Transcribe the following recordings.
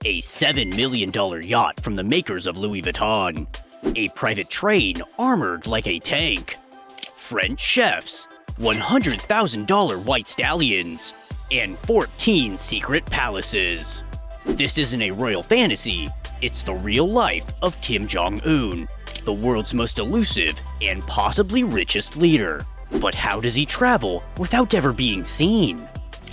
A $7 million yacht from the makers of Louis Vuitton. A private train armored like a tank. French chefs. $100,000 white stallions. And 14 secret palaces. This isn't a royal fantasy, it's the real life of Kim Jong-Un, the world's most elusive and possibly richest leader. But how does he travel without ever being seen?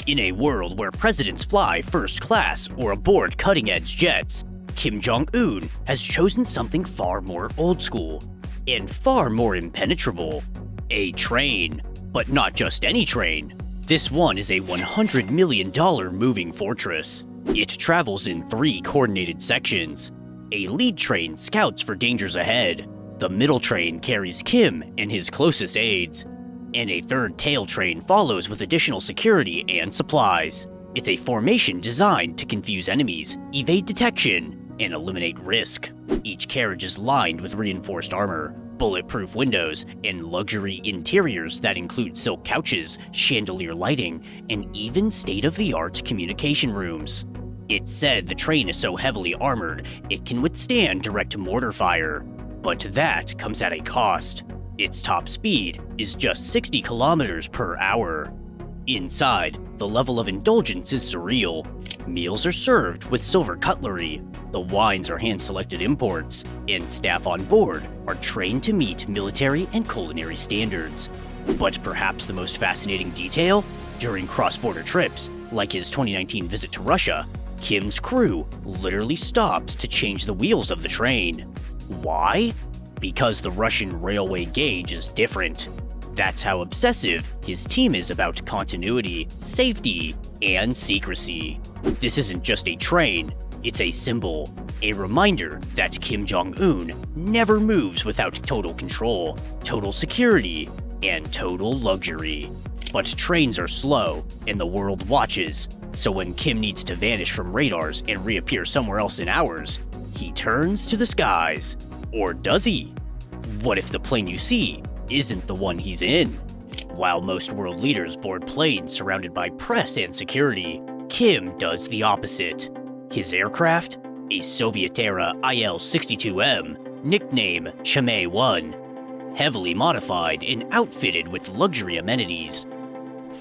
In a world where presidents fly first class or aboard cutting-edge jets, Kim Jong-Un has chosen something far more old school and far more impenetrable. A train. But not just any train. This one is a $100 million moving fortress. It travels in 3 coordinated sections. A lead train scouts for dangers ahead. The middle train carries Kim and his closest aides. And a third tail train follows with additional security and supplies. It's a formation designed to confuse enemies, evade detection, and eliminate risk. Each carriage is lined with reinforced armor, bulletproof windows, and luxury interiors that include silk couches, chandelier lighting, and even state-of-the-art communication rooms. It's said the train is so heavily armored, it can withstand direct mortar fire. But that comes at a cost. Its top speed is just 60 kilometers per hour. Inside, the level of indulgence is surreal. Meals are served with silver cutlery, the wines are hand-selected imports, and staff on board are trained to meet military and culinary standards. But perhaps the most fascinating detail? During cross-border trips, like his 2019 visit to Russia, Kim's crew literally stops to change the wheels of the train. Why? Because the Russian railway gauge is different. That's how obsessive his team is about continuity, safety, and secrecy. This isn't just a train, it's a symbol, a reminder that Kim Jong-Un never moves without total control, total security, and total luxury. But trains are slow, and the world watches, so when Kim needs to vanish from radars and reappear somewhere else in hours, he turns to the skies. Or does he? What if the plane you see isn't the one he's in? While most world leaders board planes surrounded by press and security, Kim does the opposite. His aircraft? A Soviet-era IL-62M, nicknamed Chame-1, heavily modified and outfitted with luxury amenities.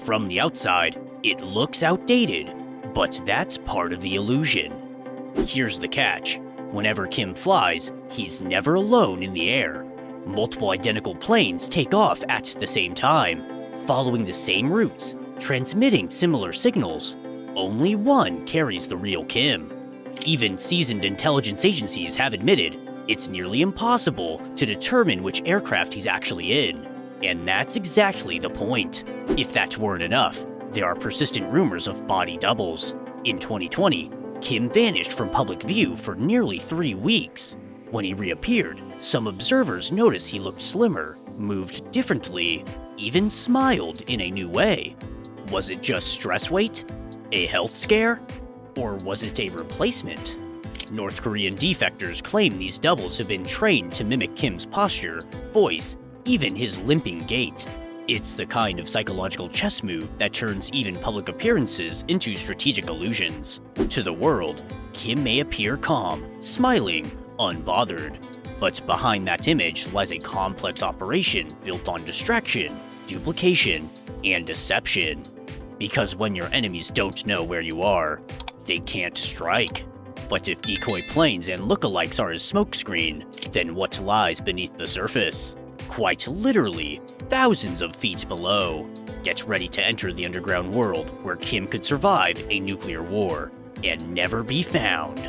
From the outside, it looks outdated, but that's part of the illusion. Here's the catch. Whenever Kim flies, he's never alone in the air. Multiple identical planes take off at the same time, following the same routes, transmitting similar signals. Only one carries the real Kim. Even seasoned intelligence agencies have admitted it's nearly impossible to determine which aircraft he's actually in. And that's exactly the point. If that weren't enough, there are persistent rumors of body doubles. In 2020, Kim vanished from public view for nearly 3 weeks. When he reappeared, some observers noticed he looked slimmer, moved differently, even smiled in a new way. Was it just stress weight? A health scare? Or was it a replacement? North Korean defectors claim these doubles have been trained to mimic Kim's posture, voice, even his limping gait. It's the kind of psychological chess move that turns even public appearances into strategic illusions. To the world, Kim may appear calm, smiling, unbothered. But behind that image lies a complex operation built on distraction, duplication, and deception. Because when your enemies don't know where you are, they can't strike. But if decoy planes and lookalikes are his smokescreen, then what lies beneath the surface? Quite literally, thousands of feet below. Get ready to enter the underground world where Kim could survive a nuclear war and never be found.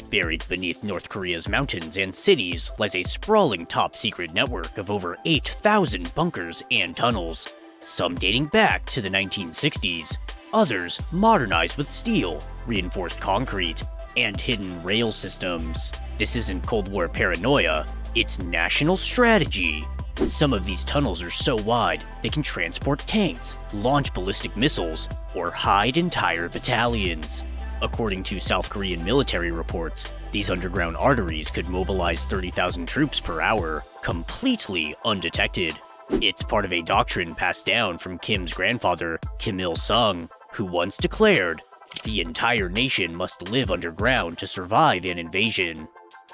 Buried beneath North Korea's mountains and cities lies a sprawling top-secret network of over 8,000 bunkers and tunnels, some dating back to the 1960s, others modernized with steel, reinforced concrete, and hidden rail systems. This isn't Cold War paranoia, it's national strategy. Some of these tunnels are so wide they can transport tanks, launch ballistic missiles, or hide entire battalions. According to South Korean military reports, these underground arteries could mobilize 30,000 troops per hour, completely undetected. It's part of a doctrine passed down from Kim's grandfather, Kim Il-sung, who once declared, The entire nation must live underground to survive an invasion.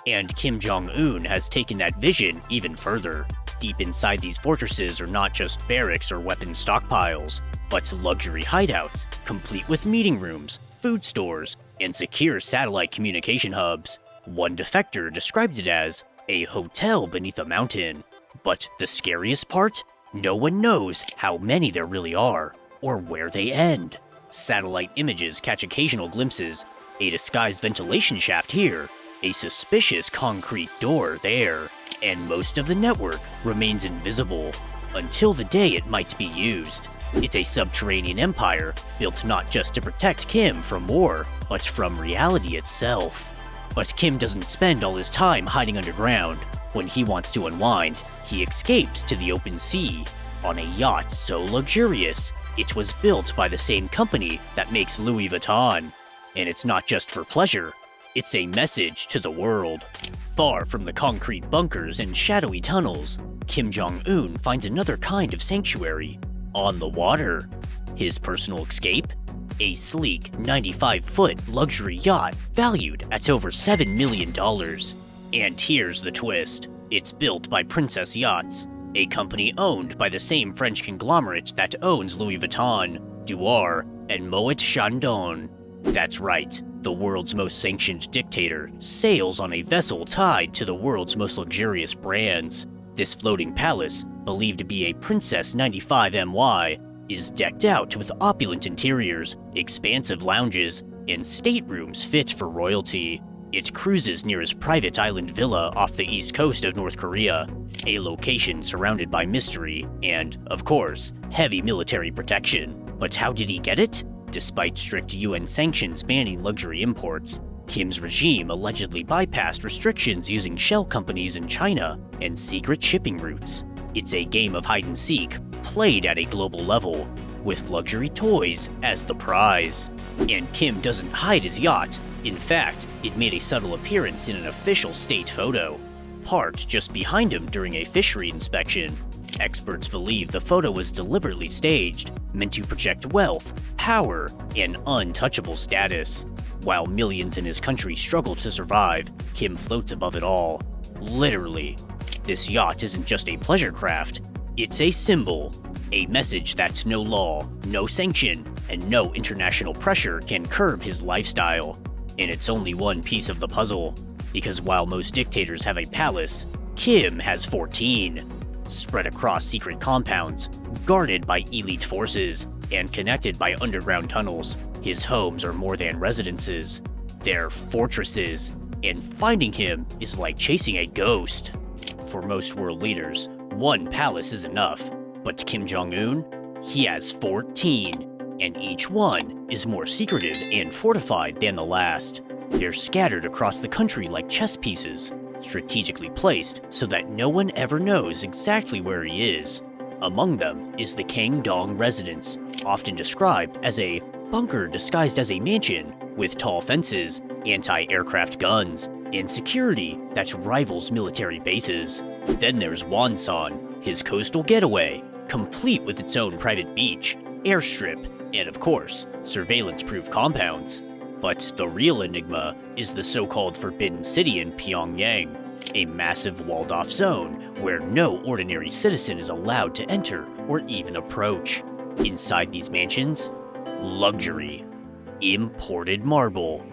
And Kim Jong-Un has taken that vision even further. Deep inside these fortresses are not just barracks or weapon stockpiles, but luxury hideouts, complete with meeting rooms, food stores, and secure satellite communication hubs. One defector described it as a hotel beneath a mountain. But the scariest part? No one knows how many there really are, or where they end. Satellite images catch occasional glimpses, a disguised ventilation shaft here, a suspicious concrete door there, and most of the network remains invisible until the day it might be used. It's a subterranean empire built not just to protect Kim from war, but from reality itself. But Kim doesn't spend all his time hiding underground. When he wants to unwind, he escapes to the open sea on a yacht so luxurious it was built by the same company that makes Louis Vuitton. And it's not just for pleasure, it's a message to the world. Far from the concrete bunkers and shadowy tunnels, Kim Jong-Un finds another kind of sanctuary, on the water. His personal escape? A sleek 95-foot luxury yacht valued at over $7 million. And here's the twist. It's built by Princess Yachts, a company owned by the same French conglomerate that owns Louis Vuitton, Dior, and Moet Chandon. That's right, the world's most sanctioned dictator sails on a vessel tied to the world's most luxurious brands. This floating palace, believed to be a Princess 95 MY, is decked out with opulent interiors, expansive lounges, and staterooms fit for royalty. It cruises near his private island villa off the east coast of North Korea, a location surrounded by mystery and, of course, heavy military protection. But how did he get it? Despite strict UN sanctions banning luxury imports, Kim's regime allegedly bypassed restrictions using shell companies in China and secret shipping routes. It's a game of hide-and-seek played at a global level, with luxury toys as the prize. And Kim doesn't hide his yacht. In fact, it made a subtle appearance in an official state photo, parked just behind him during a fishery inspection. Experts believe the photo was deliberately staged, meant to project wealth, power, and untouchable status. While millions in his country struggle to survive, Kim floats above it all. Literally. This yacht isn't just a pleasure craft, it's a symbol. A message that no law, no sanction, and no international pressure can curb his lifestyle. And it's only one piece of the puzzle, because while most dictators have a palace, Kim has 14. Spread across secret compounds, guarded by elite forces, and connected by underground tunnels, his homes are more than residences. They're fortresses, and finding him is like chasing a ghost. For most world leaders, one palace is enough, but Kim Jong-Un, he has 14, and each one is more secretive and fortified than the last. They're scattered across the country like chess pieces, strategically placed so that no one ever knows exactly where he is. Among them is the Kangdong residence, often described as a bunker disguised as a mansion, with tall fences, anti-aircraft guns, and security that rivals military bases. Then there's Wonsan, his coastal getaway, complete with its own private beach, airstrip, and of course, surveillance-proof compounds. But the real enigma is the so-called Forbidden City in Pyongyang, a massive walled-off zone where no ordinary citizen is allowed to enter or even approach. Inside these mansions, luxury, imported marble,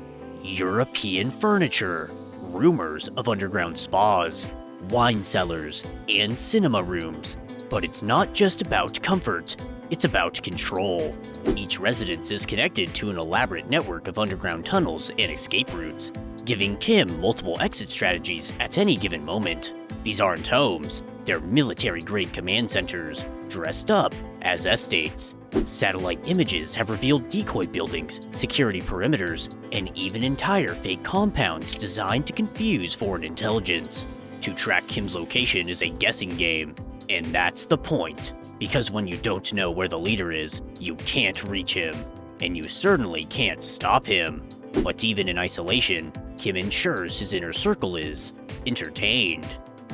European furniture, rumors of underground spas, wine cellars, and cinema rooms. But it's not just about comfort, it's about control. Each residence is connected to an elaborate network of underground tunnels and escape routes, giving Kim multiple exit strategies at any given moment. These aren't homes, they're military-grade command centers, dressed up as estates. Satellite images have revealed decoy buildings, security perimeters, and even entire fake compounds designed to confuse foreign intelligence. To track Kim's location is a guessing game, and that's the point. Because when you don't know where the leader is, you can't reach him, and you certainly can't stop him. But even in isolation, Kim ensures his inner circle is entertained.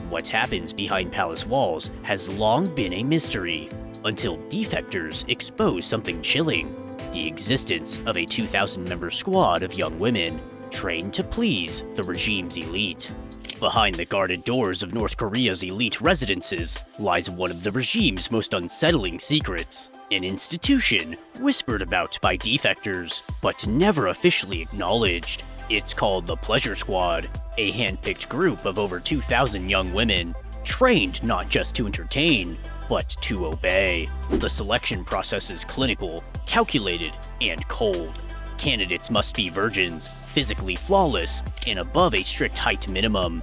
What happens behind palace walls has long been a mystery, until defectors expose something chilling. the existence of a 2,000-member squad of young women trained to please the regime's elite. Behind the guarded doors of North Korea's elite residences lies one of the regime's most unsettling secrets, an institution whispered about by defectors, but never officially acknowledged. It's called the Pleasure Squad, a hand-picked group of over 2,000 young women, trained not just to entertain, but to obey. The selection process is clinical, calculated, and cold. Candidates must be virgins, physically flawless, and above a strict height minimum.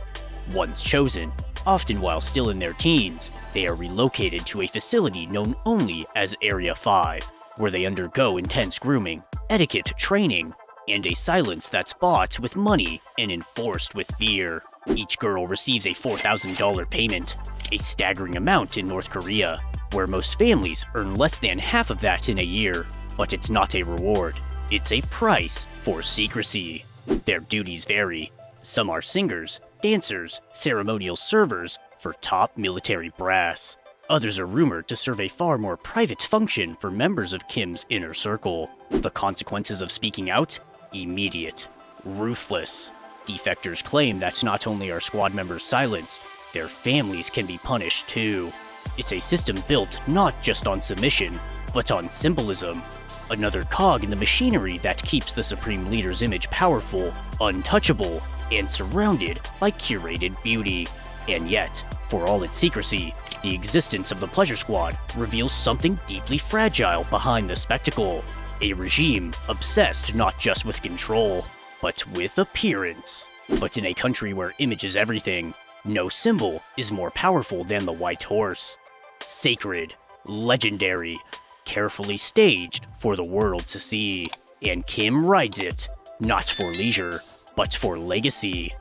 Once chosen, often while still in their teens, they are relocated to a facility known only as Area 5, where they undergo intense grooming, etiquette training, and a silence that's bought with money and enforced with fear. Each girl receives a $4,000 payment, a staggering amount in North Korea, where most families earn less than half of that in a year. But it's not a reward, it's a price for secrecy. Their duties vary. Some are singers, dancers, ceremonial servers for top military brass. Others are rumored to serve a far more private function for members of Kim's inner circle. The consequences of speaking out? Immediate. Ruthless. Defectors claim that not only are squad members silenced, their families can be punished too. It's a system built not just on submission, but on symbolism. Another cog in the machinery that keeps the Supreme Leader's image powerful, untouchable, and surrounded by curated beauty. And yet, for all its secrecy, the existence of the Pleasure Squad reveals something deeply fragile behind the spectacle. A regime obsessed not just with control, but with appearance. But in a country where image is everything, no symbol is more powerful than the white horse. Sacred, legendary, carefully staged for the world to see. And Kim rides it, not for leisure, but for legacy.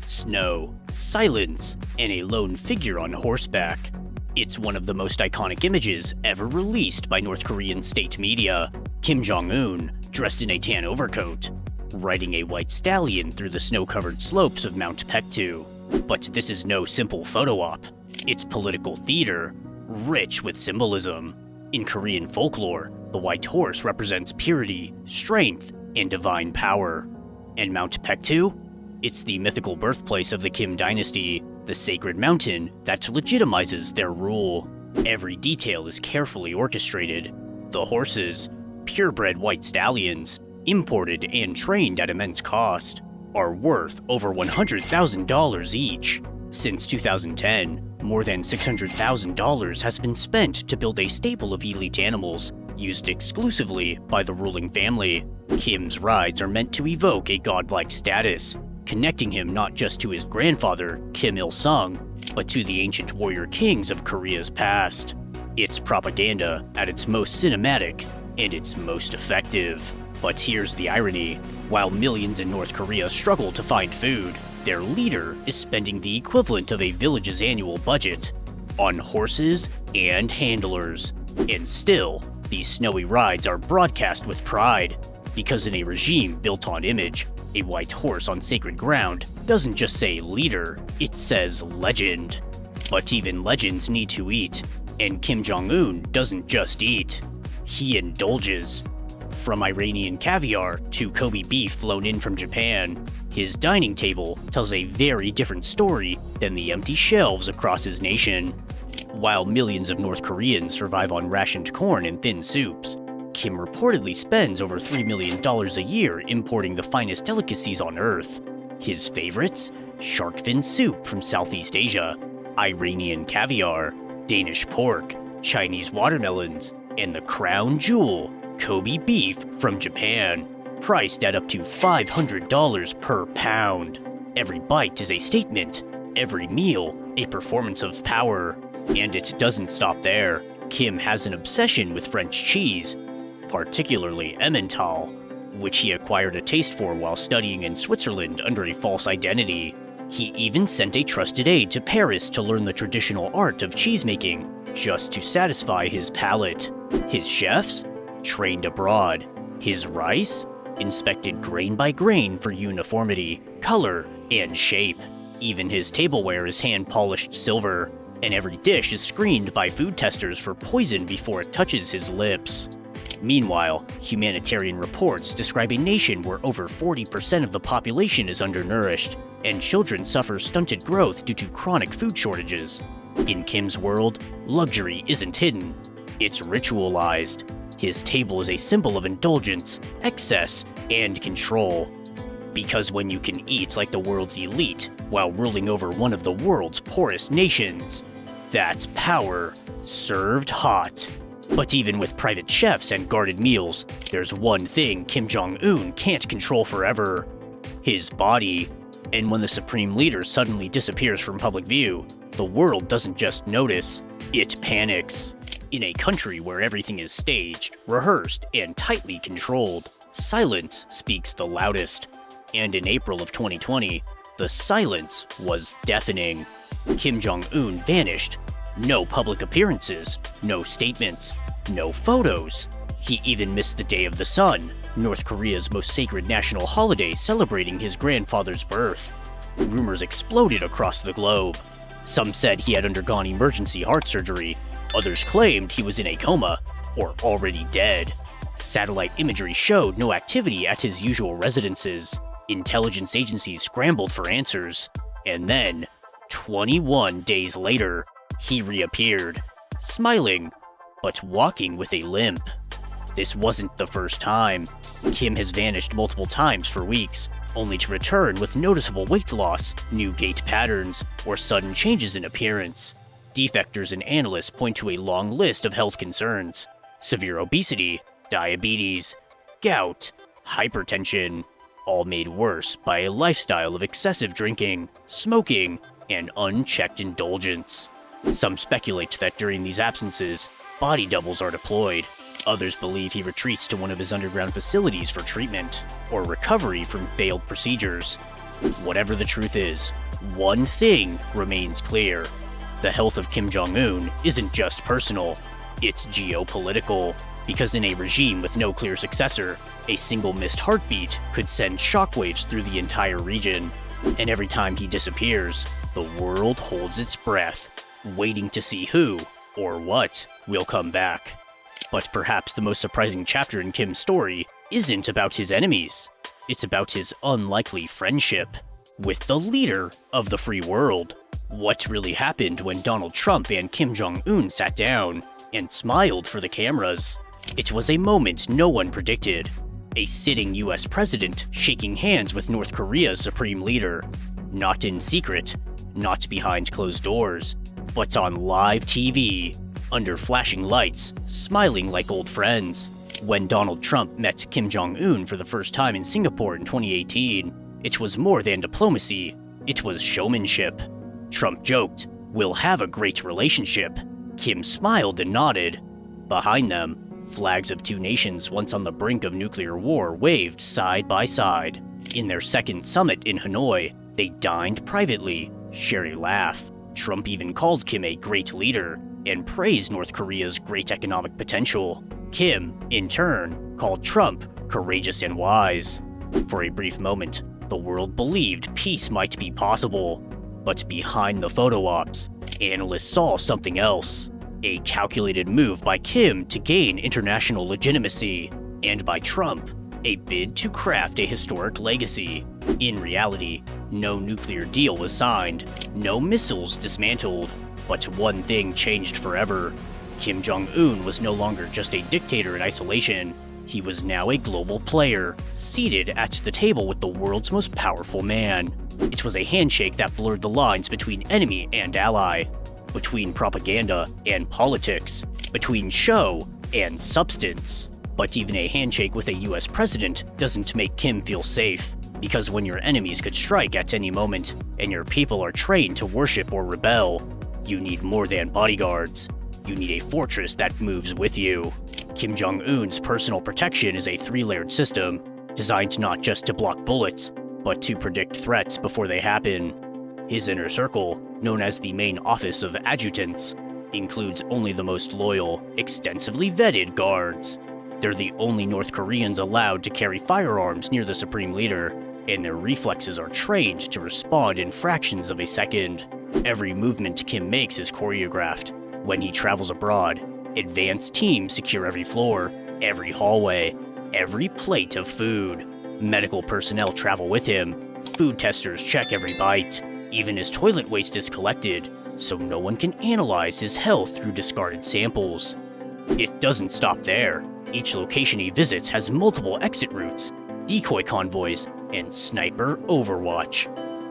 Snow, silence, and a lone figure on horseback. It's one of the most iconic images ever released by North Korean state media. Kim Jong-Un, dressed in a tan overcoat, riding a white stallion through the snow-covered slopes of Mount Paektu. But this is no simple photo op. It's political theater, rich with symbolism. In Korean folklore, the white horse represents purity, strength, and divine power. And Mount Paektu? It's the mythical birthplace of the Kim dynasty, the sacred mountain that legitimizes their rule. Every detail is carefully orchestrated. The horses, purebred white stallions, imported and trained at immense cost, are worth over $100,000 each. Since 2010, more than $600,000 has been spent to build a stable of elite animals, used exclusively by the ruling family. Kim's rides are meant to evoke a godlike status, connecting him not just to his grandfather, Kim Il-sung, but to the ancient warrior kings of Korea's past. It's propaganda at its most cinematic and its most effective. But here's the irony. While millions in North Korea struggle to find food, their leader is spending the equivalent of a village's annual budget on horses and handlers. And still, these snowy rides are broadcast with pride, because in a regime built on image, a white horse on sacred ground doesn't just say leader, it says legend. But even legends need to eat, and Kim Jong-un doesn't just eat, he indulges. From Iranian caviar to Kobe beef flown in from Japan, his dining table tells a very different story than the empty shelves across his nation. While millions of North Koreans survive on rationed corn and thin soups, Kim reportedly spends over $3 million a year importing the finest delicacies on Earth. His favorites? Shark fin soup from Southeast Asia, Iranian caviar, Danish pork, Chinese watermelons, and the crown jewel, Kobe beef from Japan, priced at up to $500 per pound. Every bite is a statement, every meal a performance of power. And it doesn't stop there. Kim has an obsession with French cheese, particularly Emmental, which he acquired a taste for while studying in Switzerland under a false identity. He even sent a trusted aide to Paris to learn the traditional art of cheesemaking, just to satisfy his palate. His chefs? Trained abroad. His rice? Inspected grain by grain for uniformity, color, and shape. Even his tableware is hand-polished silver, and every dish is screened by food testers for poison before it touches his lips. Meanwhile, humanitarian reports describe a nation where over 40% of the population is undernourished, and children suffer stunted growth due to chronic food shortages. In Kim's world, luxury isn't hidden, it's ritualized. His table is a symbol of indulgence, excess, and control. Because when you can eat like the world's elite while ruling over one of the world's poorest nations, that's power served hot. But even with private chefs and guarded meals, there's one thing Kim Jong-Un can't control forever: his body. And when the supreme leader suddenly disappears from public view, the world doesn't just notice, it panics. In a country where everything is staged, rehearsed, and tightly controlled, silence speaks the loudest. And in April of 2020, the silence was deafening. Kim Jong-Un vanished. No public appearances, no statements, no photos. He even missed the Day of the Sun, North Korea's most sacred national holiday celebrating his grandfather's birth. Rumors exploded across the globe. Some said he had undergone emergency heart surgery. Others claimed he was in a coma or already dead. Satellite imagery showed no activity at his usual residences. Intelligence agencies scrambled for answers. And then, 21 days later, he reappeared, smiling, but walking with a limp. This wasn't the first time. Kim has vanished multiple times for weeks, only to return with noticeable weight loss, new gait patterns, or sudden changes in appearance. Defectors and analysts point to a long list of health concerns: severe obesity, diabetes, gout, hypertension, all made worse by a lifestyle of excessive drinking, smoking, and unchecked indulgence. Some speculate that during these absences, body doubles are deployed. Others believe he retreats to one of his underground facilities for treatment, or recovery from failed procedures. Whatever the truth is, one thing remains clear. The health of Kim Jong-un isn't just personal, it's geopolitical. Because in a regime with no clear successor, a single missed heartbeat could send shockwaves through the entire region. And every time he disappears, the world holds its breath, waiting to see who, or what, will come back. But perhaps the most surprising chapter in Kim's story isn't about his enemies. It's about his unlikely friendship with the leader of the free world. What really happened when Donald Trump and Kim Jong-un sat down and smiled for the cameras? It was a moment no one predicted. A sitting US president shaking hands with North Korea's supreme leader. Not in secret, not behind closed doors, but on live TV, under flashing lights, smiling like old friends. When Donald Trump met Kim Jong-un for the first time in Singapore in 2018, it was more than diplomacy, it was showmanship. Trump joked, "We'll have a great relationship." Kim smiled and nodded. Behind them, flags of two nations once on the brink of nuclear war waved side by side. In their second summit in Hanoi, they dined privately, shared a laugh. Trump even called Kim a great leader and praised North Korea's great economic potential. Kim, in turn, called Trump courageous and wise. For a brief moment, the world believed peace might be possible. But behind the photo ops, analysts saw something else. A calculated move by Kim to gain international legitimacy, and by Trump, a bid to craft a historic legacy. In reality, no nuclear deal was signed, no missiles dismantled, but one thing changed forever. Kim Jong-un was no longer just a dictator in isolation. He was now a global player, seated at the table with the world's most powerful man. It was a handshake that blurred the lines between enemy and ally, between propaganda and politics, between show and substance. But even a handshake with a US president doesn't make Kim feel safe, because when your enemies could strike at any moment, and your people are trained to worship or rebel, you need more than bodyguards. You need a fortress that moves with you. Kim Jong-un's personal protection is a three-layered system, designed not just to block bullets, but to predict threats before they happen. His inner circle, known as the main office of adjutants, includes only the most loyal, extensively vetted guards. They're the only North Koreans allowed to carry firearms near the supreme leader, and their reflexes are trained to respond in fractions of a second. Every movement Kim makes is choreographed. When he travels abroad, advanced teams secure every floor, every hallway, every plate of food. Medical personnel travel with him. Food testers check every bite. Even his toilet waste is collected, so no one can analyze his health through discarded samples. It doesn't stop there. Each location he visits has multiple exit routes, decoy convoys, and sniper overwatch.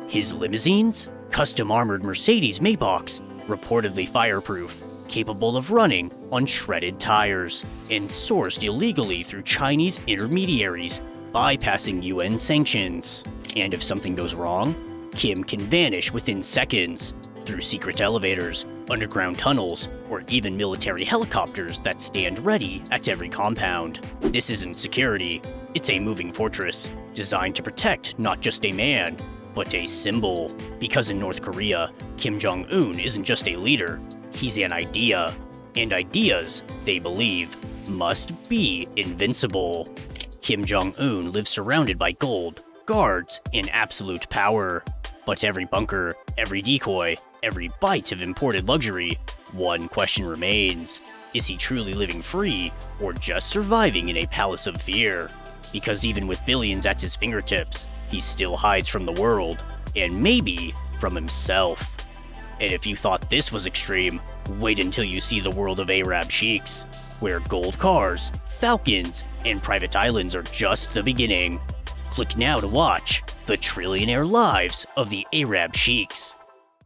His limousines? Custom armored Mercedes Maybachs, reportedly fireproof, capable of running on shredded tires, and sourced illegally through Chinese intermediaries, bypassing UN sanctions. And if something goes wrong, Kim can vanish within seconds through secret elevators, underground tunnels, or even military helicopters that stand ready at every compound. This isn't security, it's a moving fortress designed to protect not just a man, but a symbol. Because in North Korea, Kim Jong-Un isn't just a leader, he's an idea. And ideas, they believe, must be invincible. Kim Jong-un lives surrounded by gold, guards, and absolute power. But every bunker, every decoy, every bite of imported luxury, one question remains. Is he truly living free, or just surviving in a palace of fear? Because even with billions at his fingertips, he still hides from the world, and maybe from himself. And if you thought this was extreme, wait until you see the world of Arab sheiks, where gold cars, falcons, and private islands are just the beginning. Click now to watch The Trillionaire Lives of the Arab Sheiks.